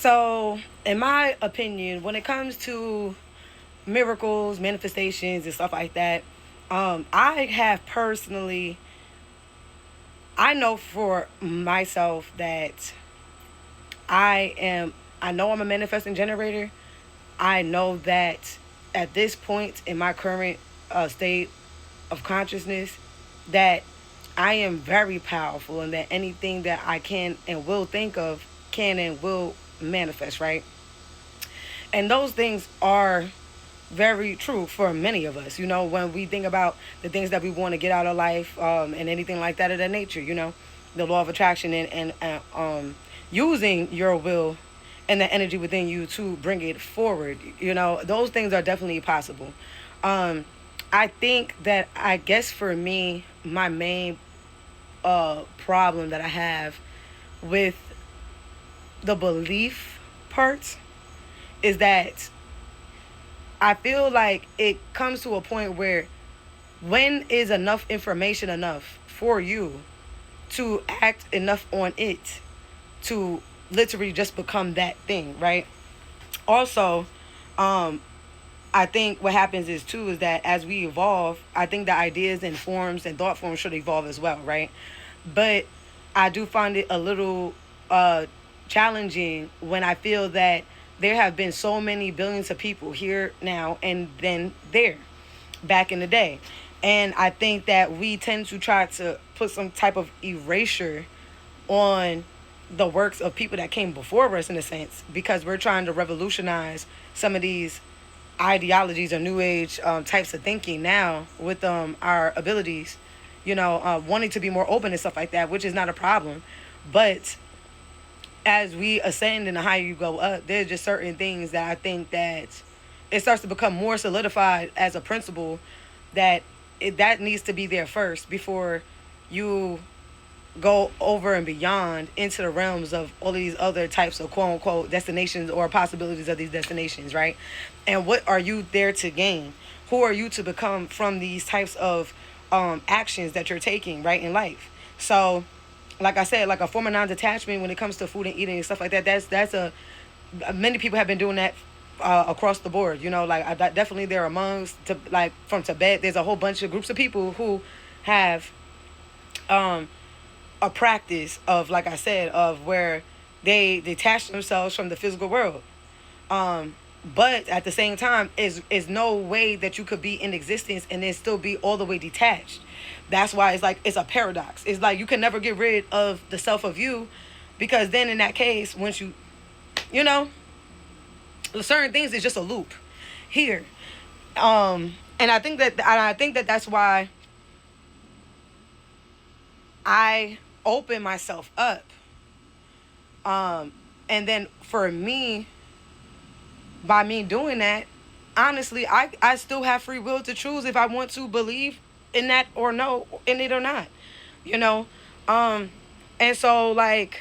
So, in my opinion, when it comes to miracles, manifestations, and stuff like that, I have personally, I know for myself that I am, I know I'm a manifesting generator. I know that at this point in my current state of consciousness, that I am very powerful and that anything that I can and will think of can and will manifest, right? And those things are very true for many of us. When we think about the things that we want to get out of life, and anything like that of that nature, the law of attraction and using your will and the energy within you to bring it forward. Those things are definitely possible. Um, I think that, I guess for me, my main problem that I have with the belief part is that I feel like it comes to a point where, when is enough information enough for you to act enough on it to literally just become that thing, right? Also, um, I think what happens is too is that as we evolve, I think the ideas and forms and thought forms should evolve as well, right? But I do find it a little challenging when I feel that there have been so many billions of people here now and then there back in the day. And I think that we tend to try to put some type of erasure on the works of people that came before us, in a sense, because we're trying to revolutionize some of these ideologies or new age types of thinking now with our abilities, wanting to be more open and stuff like that, which is not a problem. But as we ascend and the higher you go up, there's just certain things that I think that it starts to become more solidified as a principle, that that needs to be there first before you go over and beyond into the realms of all of these other types of quote unquote destinations or possibilities of these destinations, right? And what are you there to gain? Who are you to become from these types of actions that you're taking, right, in life? So, like I said, like a form of non-detachment when it comes to food and eating and stuff like that. That's a many people have been doing that across the board. Like definitely there amongst like from Tibet. There's a whole bunch of groups of people who have um, a practice of, like I said, of where they detach themselves from the physical world. But at the same time, is no way that you could be in existence and then still be all the way detached. That's why it's like it's a paradox. It's like you can never get rid of the self of you, because then in that case, once you know, certain things is just a loop here. And I think that that's why I open myself up. And then for me, by me doing that, honestly, I still have free will to choose if I want to believe in that or no in it or not. You know? Um and so, like,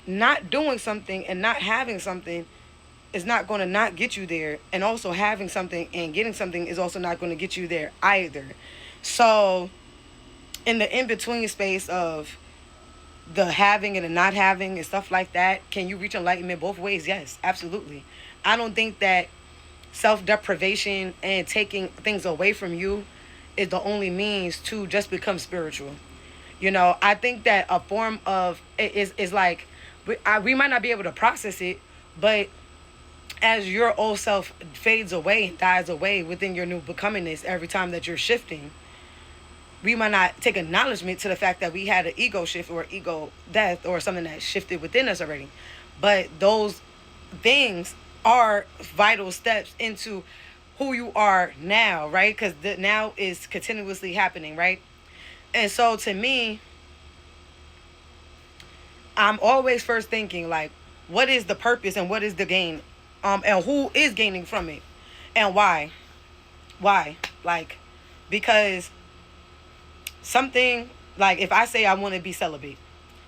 not doing something and not having something is not going to not get you there, and also having something and getting something is also not going to get you there either. So, in the in between space of the having and the not having and stuff like that, can you reach enlightenment both ways? Yes, absolutely. I don't think that self deprivation and taking things away from you is the only means to just become spiritual. I think that a form of it is like we might not be able to process it, but as your old self fades away and dies away within your new becomingness every time that you're shifting, we might not take acknowledgement to the fact that we had an ego shift or ego death or something that shifted within us already. But those things are vital steps into who you are now, right? Because the now is continuously happening, right? And so to me, I'm always first thinking like, what is the purpose and what is the gain? And who is gaining from it? And why? Why? Like, because something, like if I say I want to be celibate,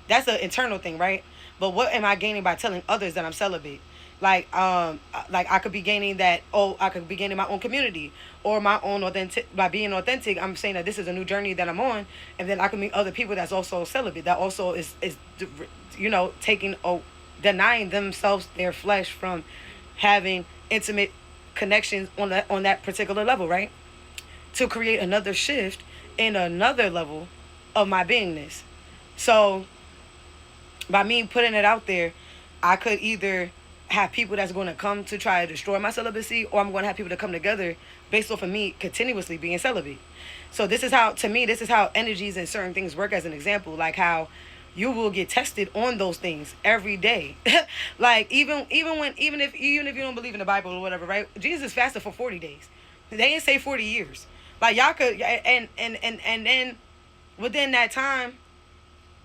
that's an internal thing, right? But what am I gaining by telling others that I'm celibate? Like I could be gaining that. Oh, I could be gaining my own community or my own authentic. By being authentic, I'm saying that this is a new journey that I'm on, and then I can meet other people that's also celibate, that also is taking denying themselves their flesh from having intimate connections on that particular level, right? To create another shift in another level of my beingness. So by me putting it out there, I could either have people that's going to come to try to destroy my celibacy, or I'm going to have people that come together based off of me continuously being celibate. So this is how, to me, this is how energies and certain things work. As an example, like how you will get tested on those things every day. Like even if you don't believe in the Bible or whatever, right? Jesus fasted for 40 days. They didn't say 40 years. Like y'all could, and then within that time,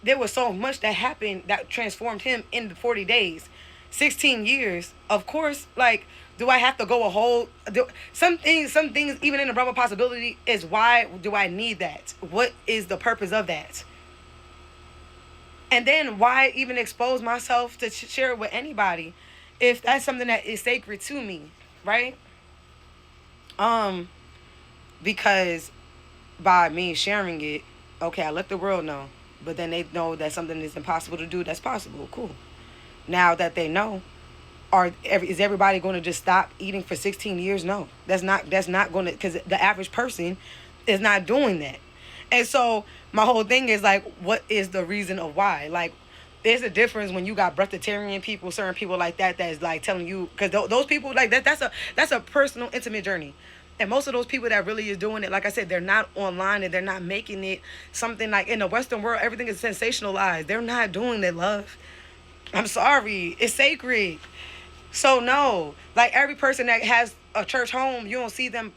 there was so much that happened that transformed him in the 40 days. 16 years, of course, like, do I have to go a whole, some things even in the realm of possibility is, why do I need that? What is the purpose of that? And then why even expose myself to share it with anybody if that's something that is sacred to me, right? Because by me sharing it, okay, I let the world know, but then they know that something is impossible to do that's possible. Cool. Now that they know, is everybody going to just stop eating for 16 years? No, that's not going to, because the average person is not doing that. And so my whole thing is like, what is the reason of why? Like, there's a difference when you got breatharian people, certain people like that is like telling you, because those people like that's a personal, intimate journey. And most of those people that really is doing it, like I said, they're not online and they're not making it something like, in the Western world, everything is sensationalized. They're not doing it, love. I'm sorry. It's sacred. So no, like every person that has a church home, you don't see them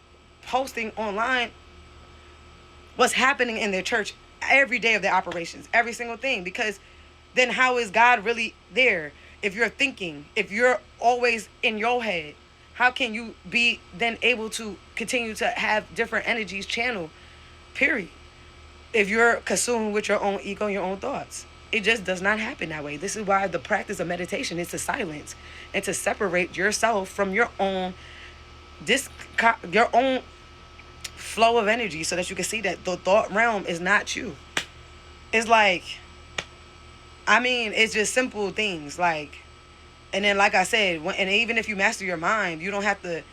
posting online what's happening in their church every day of their operations, every single thing. Because then how is God really there? If you're thinking, if you're always in your head, how can you be then able to continue to have different energies channel, period? If you're consumed with your own ego, your own thoughts. It just does not happen that way. This is why the practice of meditation is to silence and to separate yourself from your own flow of energy, so that you can see that the thought realm is not you. It's like, I mean, it's just simple things. Like, and then like I said, and even if you master your mind, you don't have to,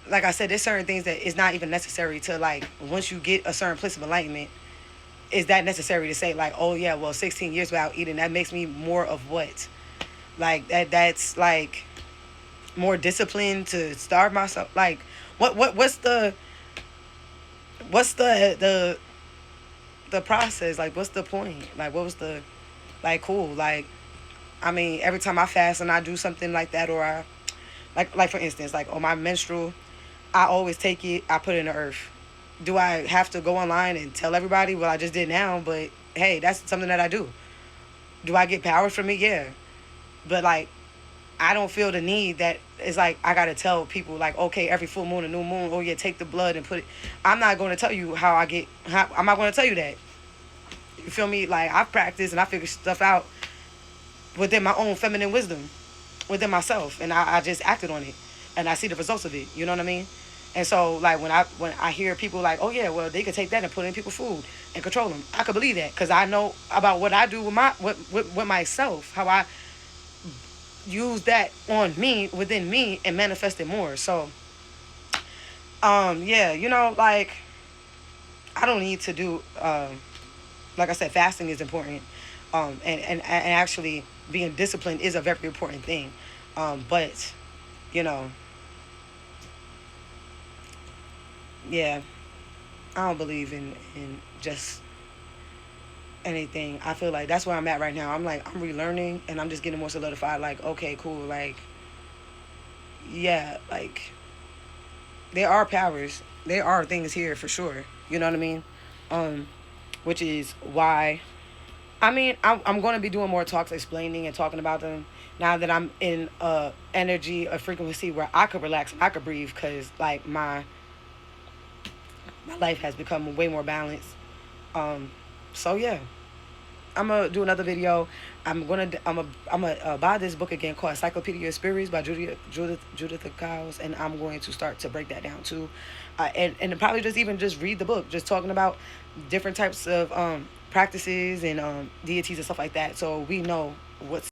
like I said, there's certain things that is not even necessary to, like, once you get a certain place of enlightenment, is that necessary to say like, oh yeah, well, 16 years without eating, that makes me more of what? Like that's like more discipline to starve myself. Like what's the process? Like, what's the point? Like, what was the, like, cool. Like, I mean, every time I fast and I do something like that, or I like for instance, like on my menstrual, I always take it, I put it in the earth. Do I have to go online and tell everybody? Well, I just did now, but hey, that's something that I do. Do I get power from it? Yeah. But like, I don't feel the need that it's like I gotta tell people like, okay, every full moon and new moon, oh yeah, take the blood and put it. I'm not going to tell you I'm not going to tell you that. You feel me? Like, I've practiced and I figure stuff out within my own feminine wisdom, within myself, and I just acted on it, and I see the results of it. You know what I mean? And so, like, when I hear people like, oh yeah, well, they could take that and put it in people's food and control them, I could believe that, because I know about what I do with myself, how I use that on me, within me, and manifest it more. So, yeah, you know, like, I don't need to do, like I said, fasting is important, and actually being disciplined is a very important thing, but, you know, yeah, I don't believe in just anything. I feel like that's where I'm at right now. I'm like, I'm relearning and I'm just getting more solidified. Like, okay, cool. Like, yeah, like, there are powers. There are things here for sure. You know what I mean? Which is why, I mean, I'm going to be doing more talks explaining and talking about them now that I'm in energy, a frequency where I could relax and I could breathe, because like my life has become way more balanced. So yeah, I'm gonna do another video. I'm gonna buy this book again called Encyclopedia of Spirits by Judith Giles, and I'm going to start to break that down too, and probably just read the book, just talking about different types of practices and deities and stuff like that, so we know what's